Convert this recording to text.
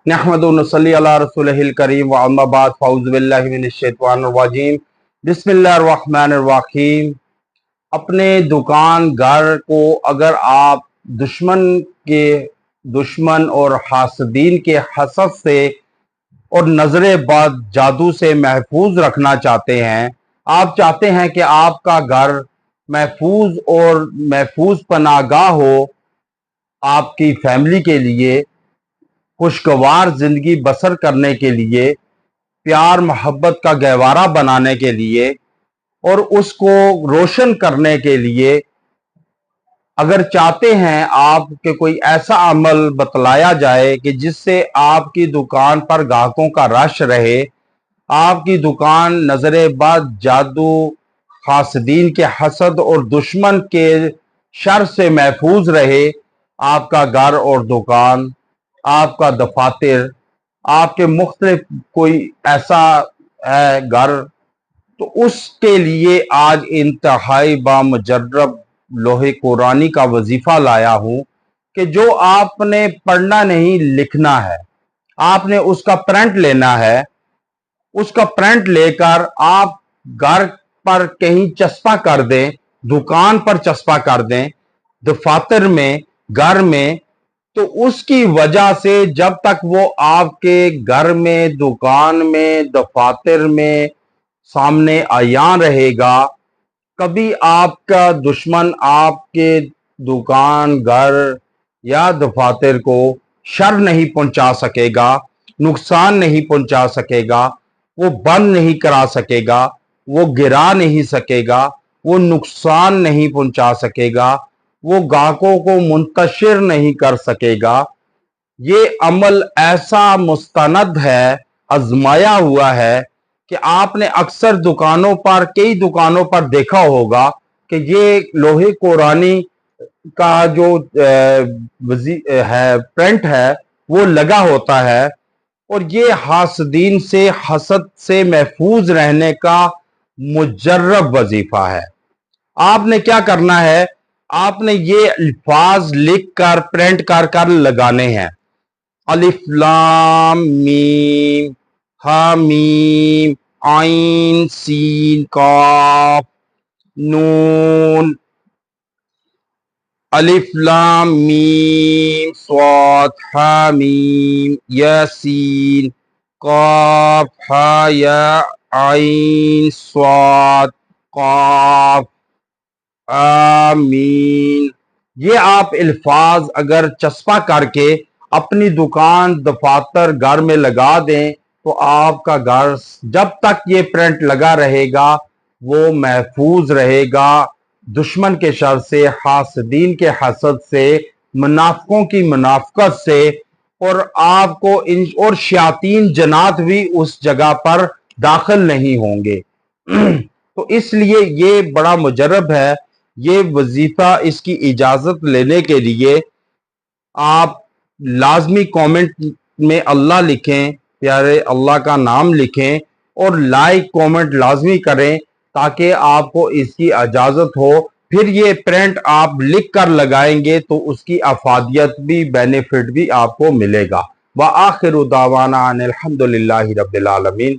نحمد و نصلی علی رسولہ الکریم و اما بعد فاعوذ باللہ من الشیطان الرجیم بسم اللہ الرحمن الرحیم۔ اپنے دکان گھر کو اگر آپ دشمن اور حاسدین کے حسد سے اور نظر بد جادو سے محفوظ رکھنا چاہتے ہیں، آپ چاہتے ہیں کہ آپ کا گھر محفوظ اور محفوظ پناہ گاہ ہو، آپ کی فیملی کے لیے خوشگوار زندگی بسر کرنے کے لیے، پیار محبت کا گہوارہ بنانے کے لیے اور اس کو روشن کرنے کے لیے، اگر چاہتے ہیں آپ کہ کوئی ایسا عمل بتلایا جائے کہ جس سے آپ کی دکان پر گاہکوں کا رش رہے، آپ کی دکان نظر بد جادو، حاسدین کے حسد اور دشمن کے شر سے محفوظ رہے، آپ کا گھر اور دکان، آپ کا دفاتر، آپ کے مختلف کوئی ایسا ہے گھر، تو اس کے لیے آج انتہائی بامجرب لوح قرآنی کا وظیفہ لایا ہوں کہ جو آپ نے پڑھنا نہیں لکھنا ہے، آپ نے اس کا پرنٹ لینا ہے، اس کا پرنٹ لے کر آپ گھر پر کہیں چسپاں کر دیں، دکان پر چسپاں کر دیں، دفاتر میں، گھر میں، تو اس کی وجہ سے جب تک وہ آپ کے گھر میں، دکان میں، دفاتر میں سامنے عیاں رہے گا، کبھی آپ کا دشمن آپ کے دکان، گھر یا دفاتر کو شر نہیں پہنچا سکے گا، نقصان نہیں پہنچا سکے گا، وہ بند نہیں کرا سکے گا، وہ گرا نہیں سکے گا، وہ نقصان نہیں پہنچا سکے گا، وہ گاہکوں کو منتشر نہیں کر سکے گا۔ یہ عمل ایسا مستند ہے، آزمایا ہوا ہے کہ آپ نے اکثر کئی دکانوں پر دیکھا ہوگا کہ یہ لوح قرآنی کا جو پرنٹ ہے وہ لگا ہوتا ہے، اور یہ حاسدین سے، حسد سے محفوظ رہنے کا مجرب وظیفہ ہے۔ آپ نے کیا کرنا ہے؟ آپ نے یہ الفاظ لکھ کر پرنٹ کر کر لگانے ہیں: الف لام میم حامیم عین سین قاف نون، الف لام میم صاد حامیم یاسین قاف ہا یا عین صاد قاف آمین۔ یہ آپ الفاظ اگر چسپاں کر کے اپنی دکان، دفاتر، گھر میں لگا دیں تو آپ کا گھر جب تک یہ پرنٹ لگا رہے گا وہ محفوظ رہے گا دشمن کے شر سے، حاسدین کے حسد سے، منافقوں کی منافقت سے، اور آپ کو اور شیاطین جنات بھی اس جگہ پر داخل نہیں ہوں گے۔ تو اس لیے یہ بڑا مجرب ہے۔ یہ وظیفہ، اس کی اجازت لینے کے لیے آپ لازمی کومنٹ میں اللہ لکھیں، پیارے اللہ کا نام لکھیں، اور لائک کومنٹ لازمی کریں تاکہ آپ کو اس کی اجازت ہو۔ پھر یہ پرنٹ آپ لکھ کر لگائیں گے تو اس کی افادیت بھی، بینیفٹ بھی آپ کو ملے گا۔ وآخر دعوانا ان الحمد للہ رب العالمین۔